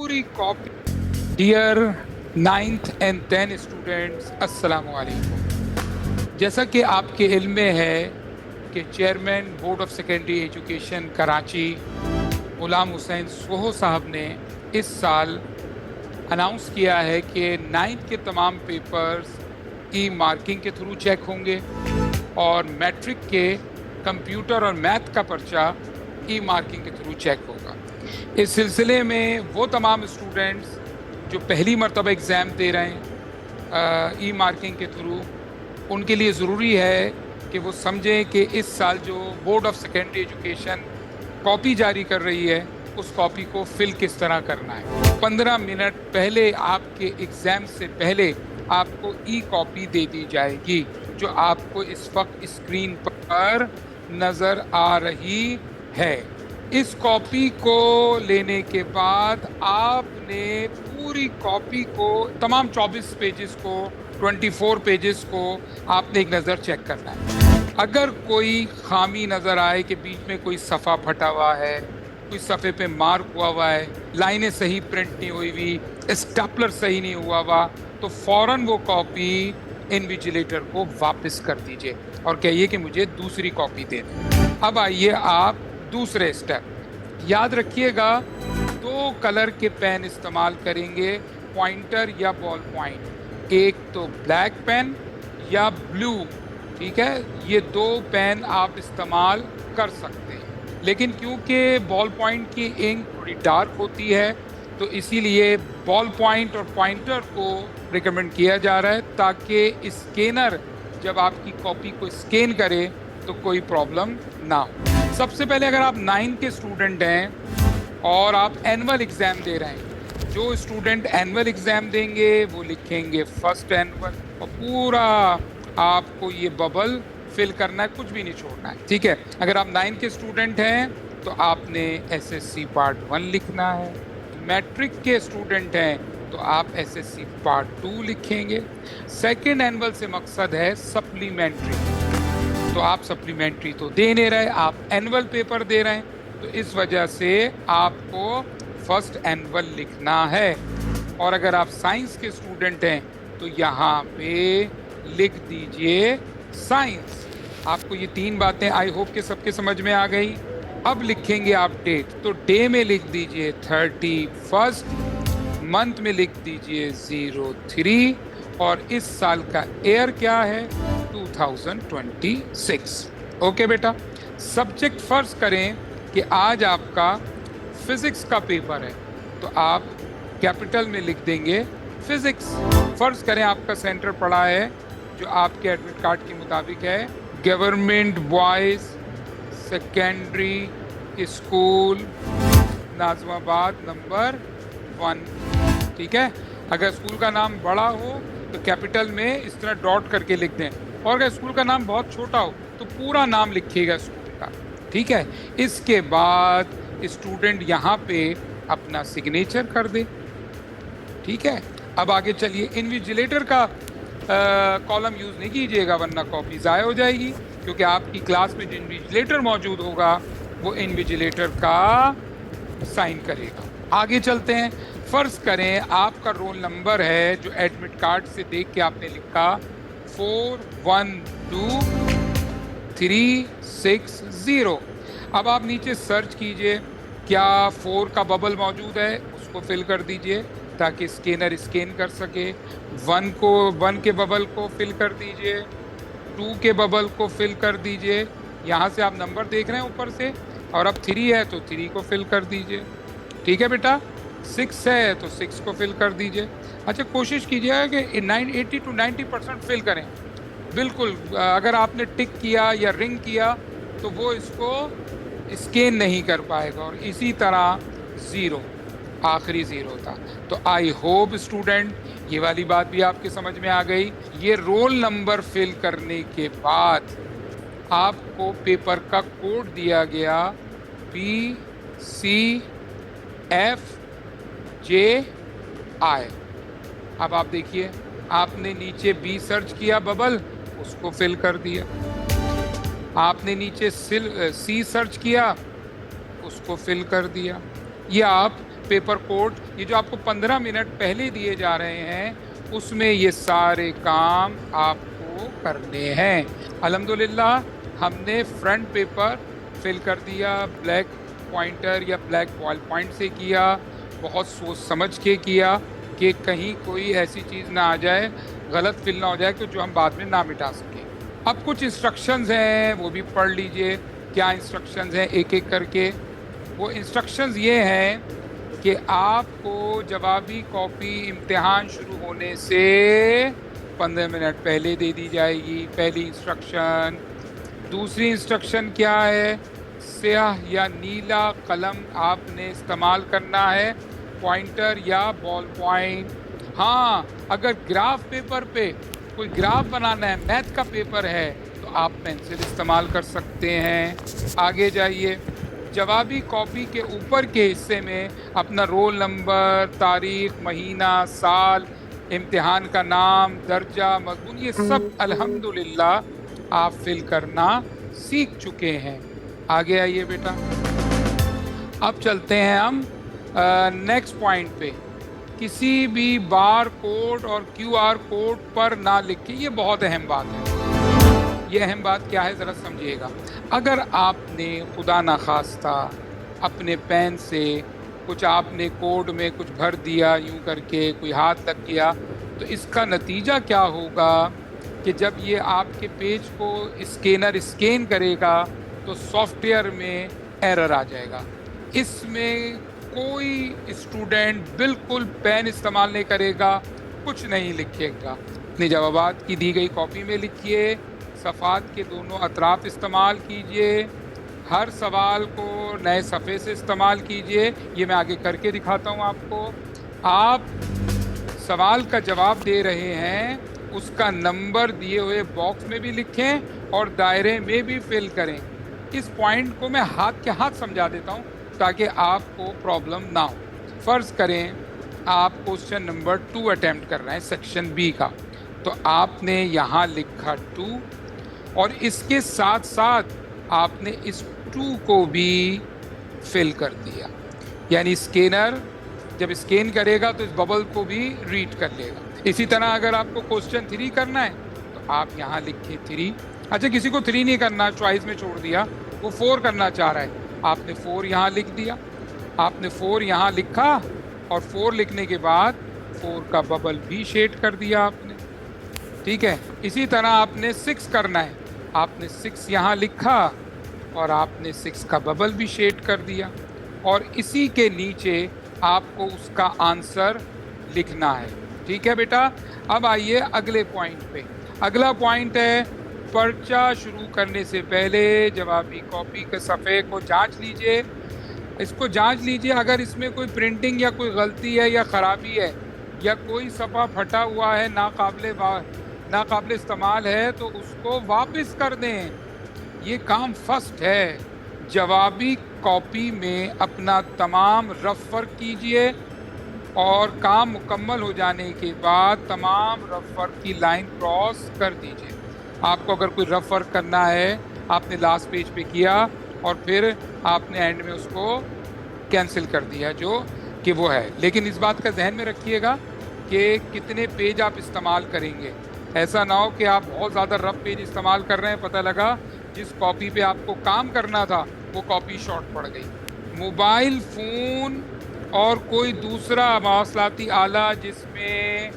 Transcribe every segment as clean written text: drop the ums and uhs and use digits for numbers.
पूरी copy. Dear 9th and 10 students, अस्सलाम वालेकुम। जैसा कि आपके इल्म में है कि chairman board of secondary education Karachi Ghulam Hussain Soho साहब ने इस साल अनाउंस किया है कि 9th के तमाम पेपर्स ई मार्किंग के थ्रू चेक होंगे और मैट्रिक के कंप्यूटर और मैथ का पर्चा ई मार्किंग के थ्रू चेक होगा। इस सिलसिले में वो तमाम स्टूडेंट्स जो पहली मरतबा एग्ज़ाम दे रहे हैं ई मार्किंग के थ्रू, उनके लिए ज़रूरी है कि वो समझें कि इस साल जो board of secondary education copy जारी कर रही है उस कॉपी को फिल किस तरह करना है। 15 मिनट पहले आपके एग्ज़ाम से पहले आपको ई कॉपी दे दी जाएगी जो आपको इस वक्त स्क्रीन पर नज़र आ रही है। इस कॉपी को लेने के बाद आपने पूरी कॉपी को, तमाम 24 पेजेस को, 24 पेजेस को आपने एक नज़र चेक करना है। अगर कोई खामी नज़र आए कि बीच में कोई सफ़ा फटा हुआ है, कोई सफ़े पे मार्क हुआ है, लाइनें सही प्रिंट नहीं हुई हुई, स्टेपलर सही नहीं हुआ हुआ, तो फ़ौरन वो कॉपी इन्विजिलेटर को वापस कर दीजिए और कहिए कि मुझे दूसरी कॉपी दे दें। अब आइए आप दूसरे स्टेप, याद रखिएगा 2 कलर के पेन इस्तेमाल करेंगे, पॉइंटर या बॉल पॉइंट। एक तो ब्लैक पेन या ब्लू, ठीक है, ये 2 पेन आप इस्तेमाल कर सकते हैं। लेकिन क्योंकि बॉल पॉइंट की इंक थोड़ी डार्क होती है तो इसीलिए बॉल पॉइंट और पॉइंटर को रिकमेंड किया जा रहा है ताकि स्कैनर जब आपकी कॉपी को स्कैन करे तो कोई प्रॉब्लम ना हो। सबसे पहले अगर आप 9 के स्टूडेंट हैं और आप एनुअल एग्ज़ाम दे रहे हैं, जो स्टूडेंट एनुअल एग्ज़ाम देंगे वो लिखेंगे फर्स्ट एनुअल और पूरा आपको ये बबल फिल करना है, कुछ भी नहीं छोड़ना है, ठीक है। अगर आप 9 के स्टूडेंट हैं तो आपने एसएससी पार्ट 1 लिखना है। मैट्रिक के स्टूडेंट हैं तो आप एसएससी पार्ट 2 लिखेंगे। सेकेंड एनुअल से मकसद है सप्लीमेंट्री, तो आप सप्लीमेंट्री तो दे नहीं रहे, आप एनुअल पेपर दे रहे हैं, तो इस वजह से आपको फर्स्ट एनुअल लिखना है। और अगर आप साइंस के स्टूडेंट हैं तो यहाँ पे लिख दीजिए साइंस। आपको ये 3 बातें आई होप के सबके समझ में आ गई। अब लिखेंगे आप डेट, तो डे में लिख दीजिए 31, मंथ में लिख दीजिए 03 और इस साल का ईयर क्या है 2026। ओके बेटा, सब्जेक्ट फर्ज करें कि आज आपका फिज़िक्स का पेपर है तो आप कैपिटल में लिख देंगे फिज़िक्स। फर्ज करें आपका सेंटर पड़ा है जो आपके एडमिट कार्ड के मुताबिक है government boys secondary school Nazimabad number 1, ठीक है। अगर स्कूल का नाम बड़ा हो तो कैपिटल में इस तरह डॉट करके लिख दें, और अगर स्कूल का नाम बहुत छोटा हो तो पूरा नाम लिखिएगा स्कूल का, ठीक है। इसके बाद स्टूडेंट यहाँ पे अपना सिग्नेचर कर दे, ठीक है। अब आगे चलिए, इन्विजिलेटर का कॉलम यूज़ नहीं कीजिएगा वरना कॉपी ज़ाया हो जाएगी, क्योंकि आपकी क्लास में जो इन्विजिलेटर मौजूद होगा वो इन्विजिलेटर का साइन करेगा। आगे चलते हैं। फ़र्ज़ करें आपका रोल नंबर है जो एडमिट कार्ड से देख के आपने लिखा 412360। अब आप नीचे सर्च कीजिए, क्या 4 का बबल मौजूद है, उसको फिल कर दीजिए ताकि स्कैनर स्कैन कर सके। 1 के बबल को फिल कर दीजिए, 2 के बबल को फिल कर दीजिए। यहाँ से आप नंबर देख रहे हैं ऊपर से, और अब 3 है तो 3 को फिल कर दीजिए, ठीक है बेटा। 6 है तो 6 को फिल कर दीजिए। अच्छा, कोशिश कीजिएगा कि 80 to 90% फिल करें। बिल्कुल, अगर आपने टिक किया या रिंग किया तो वो इसको स्कैन नहीं कर पाएगा, और इसी तरह 0 आखिरी 0 था। तो आई होप स्टूडेंट ये वाली बात भी आपके समझ में आ गई। ये रोल नंबर फिल करने के बाद आपको पेपर का कोड दिया गया BCFJI। अब आप देखिए, आपने नीचे B सर्च किया बबल, उसको फिल कर दिया। आपने नीचे C सर्च किया, उसको फिल कर दिया। ये आप पेपर कोड, ये जो आपको 15 मिनट पहले दिए जा रहे हैं उसमें ये सारे काम आपको करने हैं। अल्हम्दुलिल्लाह हमने फ्रंट पेपर फिल कर दिया, ब्लैक पॉइंटर या ब्लैक बॉल पॉइंट से किया, बहुत सोच समझ के किया कि कहीं कोई ऐसी चीज़ ना आ जाए, गलत फिल ना हो जाए कि जो हम बाद में ना मिटा सकें। अब कुछ इंस्ट्रक्शंस हैं वो भी पढ़ लीजिए, क्या इंस्ट्रक्शंस हैं एक एक करके। वो इंस्ट्रक्शंस ये हैं कि आपको जवाबी कॉपी इम्तिहान शुरू होने से 15 मिनट पहले दे दी जाएगी, पहली इंस्ट्रक्शन। दूसरी इंस्ट्रक्शन क्या है, स्याह या नीला कलम आपने इस्तेमाल करना है, पॉइंटर या बॉल पॉइंट। हाँ, अगर ग्राफ पेपर पे कोई ग्राफ बनाना है, मैथ का पेपर है, तो आप पेंसिल इस्तेमाल कर सकते हैं। आगे जाइए, जवाबी कॉपी के ऊपर के हिस्से में अपना रोल नंबर, तारीख, महीना, साल, इम्तिहान का नाम, दर्जा, मजमून, ये सब अल्हम्दुलिल्लाह आप फिल करना सीख चुके हैं। आगे आइए बेटा, अब चलते हैं हम नेक्स्ट पॉइंट पे। किसी भी बार कोड और QR कोड पर ना लिखे, ये बहुत अहम बात है। ये अहम बात क्या है ज़रा समझिएगा। अगर आपने खुदा ना खास्ता अपने पेन से कुछ आपने कोड में कुछ भर दिया, यूं करके कोई हाथ लग गया, तो इसका नतीजा क्या होगा कि जब ये आपके पेज को स्कैनर स्कैन करेगा तो सॉफ्टवेयर में एरर आ जाएगा। इसमें कोई स्टूडेंट बिल्कुल पेन इस्तेमाल नहीं करेगा, कुछ नहीं लिखेगा। अपने जवाबात की दी गई कॉपी में लिखिए, सफ़ात के दोनों अतराफ इस्तेमाल कीजिए, हर सवाल को नए सफ़े से इस्तेमाल कीजिए। ये मैं आगे करके दिखाता हूँ आपको। आप सवाल का जवाब दे रहे हैं, उसका नंबर दिए हुए बॉक्स में भी लिखें और दायरे में भी फिल करें। इस पॉइंट को मैं हाथ के हाथ समझा देता हूँ ताकि आपको प्रॉब्लम ना हो। फ़र्ज़ करें आप क्वेश्चन नंबर 2 अटैम्प्ट कर रहे हैं सेक्शन बी का, तो आपने यहाँ लिखा 2 और इसके साथ साथ आपने इस 2 को भी फिल कर दिया। यानी स्कैनर जब स्कैन करेगा तो इस बबल को भी रीड कर लेगा। इसी तरह अगर आपको क्वेश्चन 3 करना है तो आप यहाँ लिखिए 3। अच्छा, किसी को 3 नहीं करना, चॉइस में छोड़ दिया, वो 4 करना चाह रहा है, आपने 4 यहाँ लिख दिया। आपने 4 यहाँ लिखा और 4 लिखने के बाद 4 का बबल भी शेड कर दिया आपने, ठीक है। इसी तरह आपने 6 करना है, आपने 6 यहाँ लिखा और आपने 6 का बबल भी शेड कर दिया और इसी के नीचे आपको उसका आंसर लिखना है, ठीक है बेटा। अब आइए अगले पॉइंट पे। अगला पॉइंट है, पर्चा शुरू करने से पहले जवाबी कॉपी के सफ़े को जांच लीजिए। इसको जांच लीजिए, अगर इसमें कोई प्रिंटिंग या कोई गलती है या ख़राबी है या कोई सफ़ा फटा हुआ है, नाकाबिल इस्तेमाल है, तो उसको वापस कर दें। ये काम फर्स्ट है। जवाबी कॉपी में अपना तमाम रफ वर्क कीजिए और काम मुकम्मल हो जाने के बाद तमाम रफ वर्क की लाइन क्रॉस कर दीजिए। आपको अगर कोई रफ वर्क करना है, आपने लास्ट पेज पे किया और फिर आपने एंड में उसको कैंसिल कर दिया जो कि वो है, लेकिन इस बात का जहन में रखिएगा कि कितने पेज आप इस्तेमाल करेंगे। ऐसा ना हो कि आप बहुत ज़्यादा रफ पेज इस्तेमाल कर रहे हैं, पता लगा जिस कॉपी पे आपको काम करना था वो कॉपी शॉर्ट पड़ गई। मोबाइल फ़ोन और कोई दूसरा मवासलाती आला जिसमें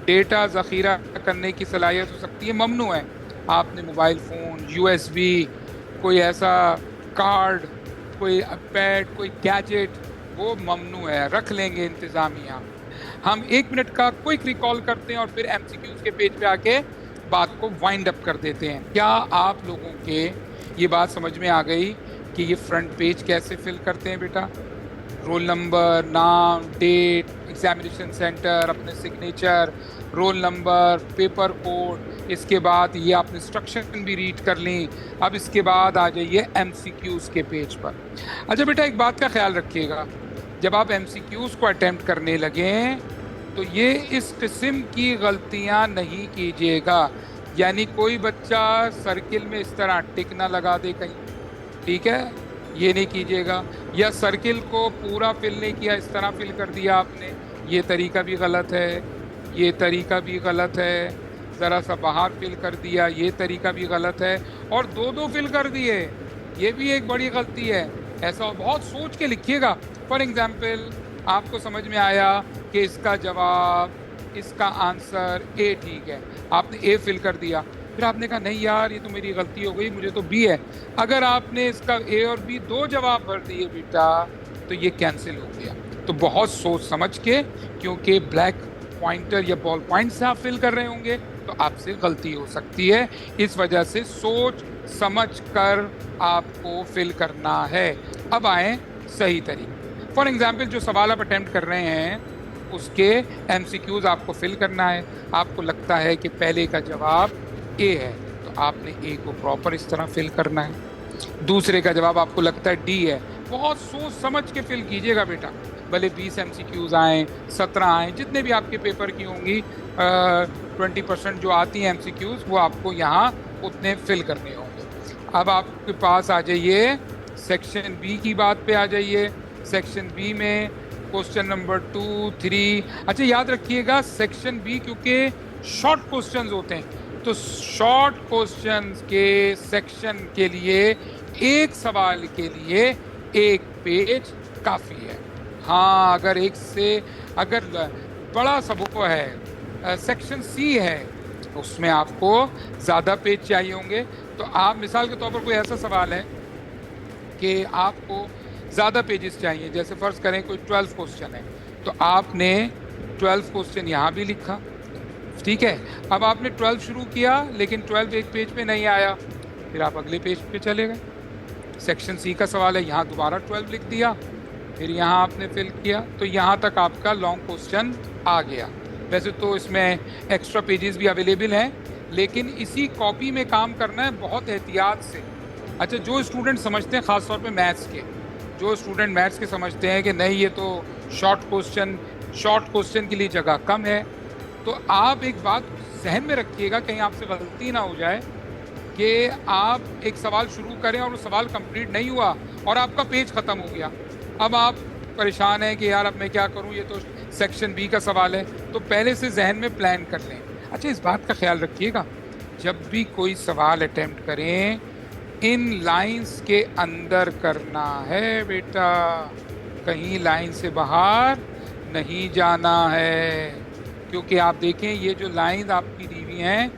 डेटा ज़ख़ीरा करने की सलाहियत हो सकती है, ममनू है। आपने मोबाइल फ़ोन, USB, कोई ऐसा कार्ड, कोई पैड, कोई गैजेट, वो ममनू है, रख लेंगे इंतज़ामिया। हम 1 मिनट का क्विक रिकॉल करते हैं और फिर MCQs के पेज पे आके बात को वाइंड अप कर देते हैं। क्या आप लोगों के ये बात समझ में आ गई कि ये फ्रंट पेज कैसे फिल करते हैं बेटा? रोल नंबर, नाम, डेट, एग्जामिनेशन सेंटर, अपने signature, roll number, paper code, इसके बाद ये आपने इंस्ट्रक्शन भी रीड कर ली। अब इसके बाद आ जाइए MCQs के पेज पर। अच्छा बेटा, एक बात का ख्याल रखिएगा, जब आप MCQs को अटैम्प्ट करने लगें तो ये इस किस्म की गलतियां नहीं कीजिएगा। यानी कोई बच्चा सर्किल में इस तरह टिक ना लगा दे कहीं, ठीक है, ये नहीं कीजिएगा। या सर्किल को पूरा फिल नहीं किया, इस तरह फिल कर दिया आपने, ये तरीका भी गलत है। ये तरीका भी गलत है। ज़रा सा बाहर फिल कर दिया, ये तरीका भी गलत है। और दो दो फिल कर दिए, ये भी एक बड़ी गलती है। ऐसा बहुत सोच के लिखिएगा। फॉर एग्जाम्पल, आपको समझ में आया कि इसका जवाब, इसका आंसर ए ठीक है, आपने ए फिल कर दिया। फिर आपने कहा नहीं यार, ये तो मेरी गलती हो गई, मुझे तो बी है। अगर आपने इसका ए और बी दो जवाब भर दिए बेटा, तो ये कैंसिल हो गया। तो बहुत सोच समझ के, क्योंकि ब्लैक पॉइंटर या बॉल पॉइंट से आप फिल कर रहे होंगे तो आपसे गलती हो सकती है। इस वजह से सोच समझ कर आपको फिल करना है। अब आए सही तरीके। फॉर एग्जाम्पल, जो सवाल आप अटेम्प्ट कर रहे हैं उसके एमसीक्यूज आपको फिल करना है। आपको लगता है कि पहले का जवाब ए है, तो आपने ए को प्रॉपर इस तरह फिल करना है। दूसरे का जवाब आपको लगता है डी है, बहुत सोच समझ के फिल कीजिएगा बेटा। भले 20 एमसीक्यूज आए, 17 आए, जितने भी आपके पेपर की होंगी 20% जो आती हैं एमसीक्यूज, वो आपको यहाँ उतने फिल करने होंगे। अब आपके पास आ जाइए सेक्शन बी की बात पे आ जाइए। सेक्शन बी में क्वेश्चन नंबर 2, 3, अच्छा याद रखिएगा सेक्शन बी क्योंकि शॉर्ट क्वेश्चंस होते हैं, तो शॉर्ट क्वेश्चंस के सेक्शन के लिए एक सवाल के लिए एक पेज काफ़ी है। हाँ, अगर एक से अगर बड़ा सब वो है, सेक्शन सी है, उसमें आपको ज़्यादा पेज चाहिए होंगे। तो आप मिसाल के तौर पर कोई ऐसा सवाल है कि आपको ज़्यादा पेजेस चाहिए, जैसे फ़र्ज़ करें कोई 12 क्वेश्चन है, तो आपने 12 क्वेश्चन यहाँ भी लिखा, ठीक है। अब आपने 12 शुरू किया लेकिन 12 एक पेज पे नहीं आया, फिर आप अगले पेज पे चले गए। सेक्शन सी का सवाल है, यहाँ दोबारा 12 लिख दिया, फिर यहाँ आपने फिल किया, तो यहाँ तक आपका लॉन्ग क्वेश्चन आ गया। वैसे तो इसमें एक्स्ट्रा पेजेस भी अवेलेबल हैं, लेकिन इसी कॉपी में काम करना है बहुत एहतियात से। अच्छा, जो स्टूडेंट समझते हैं ख़ास तौर पे मैथ्स के, जो स्टूडेंट मैथ्स के समझते हैं कि नहीं ये तो शॉर्ट क्वेश्चन के लिए जगह कम है, तो आप एक बात जहन में रखिएगा, कहीं आपसे गलती ना हो जाए कि आप एक सवाल शुरू करें और वो सवाल कंप्लीट नहीं हुआ और आपका पेज ख़त्म हो गया। अब आप परेशान हैं कि यार अब मैं क्या करूं, ये तो सेक्शन बी का सवाल है। तो पहले से जहन में प्लान कर लें। अच्छा, इस बात का ख्याल रखिएगा, जब भी कोई सवाल अटेम्प्ट करें, इन लाइंस के अंदर करना है बेटा, कहीं लाइन से बाहर नहीं जाना है। क्योंकि आप देखें ये जो लाइन आपकी दी हुई हैं,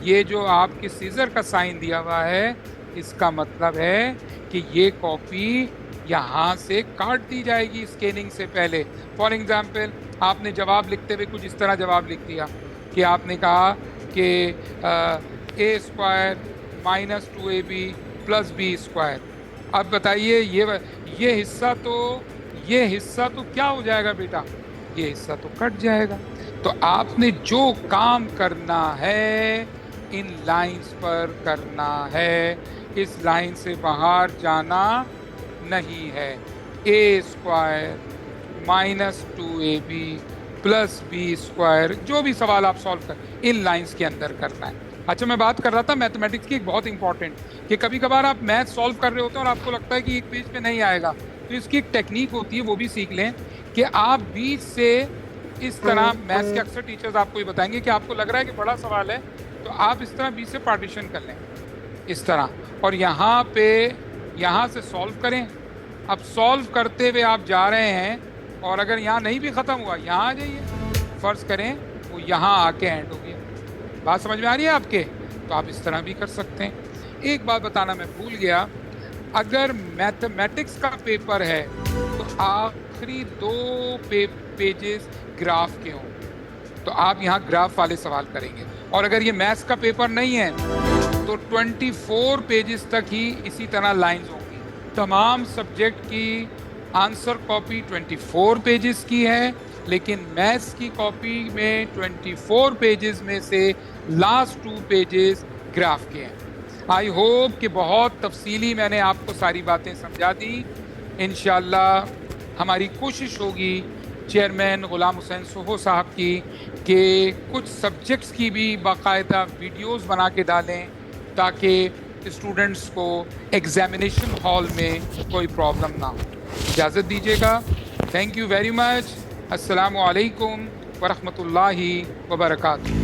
ये जो आपके सीजर का साइन दिया हुआ है, इसका मतलब है कि ये कॉपी यहाँ से काट दी जाएगी स्कैनिंग से पहले। फॉर एग्जाम्पल, आपने जवाब लिखते हुए कुछ इस तरह जवाब लिख दिया कि आपने कहा कि A square minus 2ab plus B square. अब बताइए ये हिस्सा तो क्या हो जाएगा बेटा, ये हिस्सा तो कट जाएगा। तो आपने जो काम करना है इन लाइंस पर करना है, इस लाइन से बाहर जाना नहीं है। A square minus 2ab plus B square, जो भी सवाल आप सॉल्व कर इन लाइंस के अंदर करना है। अच्छा, मैं बात कर रहा था मैथमेटिक्स की एक बहुत इंपॉर्टेंट, कि कभी कभार आप मैथ सॉल्व कर रहे होते हैं और आपको लगता है कि एक पेज पे नहीं आएगा, तो इसकी एक टेक्निक होती है, वो भी सीख लें कि आप बीच से इस तरह, मैथ्स के अक्सर टीचर्स आपको ये बताएंगे कि आपको लग रहा है कि बड़ा सवाल है, तो आप इस तरह बीच से पार्टीशन कर लें इस तरह, और यहाँ से सॉल्व करें। अब सॉल्व करते हुए आप जा रहे हैं और अगर यहाँ नहीं भी ख़त्म हुआ, यहाँ आ जाइए। फ़र्ज़ करें वो यहाँ आके एंड हो गया। बात समझ में आ रही है आपके? तो आप इस तरह भी कर सकते हैं। एक बात बताना मैं भूल गया, अगर मैथमेटिक्स का पेपर है तो आखिरी 2 पेजेस ग्राफ के हों, तो आप यहाँ ग्राफ वाले सवाल करेंगे। और अगर ये मैथ्स का पेपर नहीं है तो 24 पेजेस तक ही इसी तरह लाइंस होंगी। तमाम सब्जेक्ट की आंसर कॉपी 24 पेजेस की है, लेकिन मैथ्स की कॉपी में 24 पेजेस में से लास्ट 2 पेजेस ग्राफ के हैं। आई होप कि बहुत तफसीली मैंने आपको सारी बातें समझा दी। इंशाल्लाह हमारी कोशिश होगी चेयरमैन ग़ुलाम हुसैन सोहो साहब की कि कुछ सब्जेक्ट्स की भी बाकायदा वीडियोस बना के डालें, ताकि स्टूडेंट्स को एग्जामिनेशन हॉल में कोई प्रॉब्लम ना हो। इजाज़त दीजिएगा। Thank you very much. अस्सलामु अलैकुम वरहमतुल्लाहि वबरकातुहू।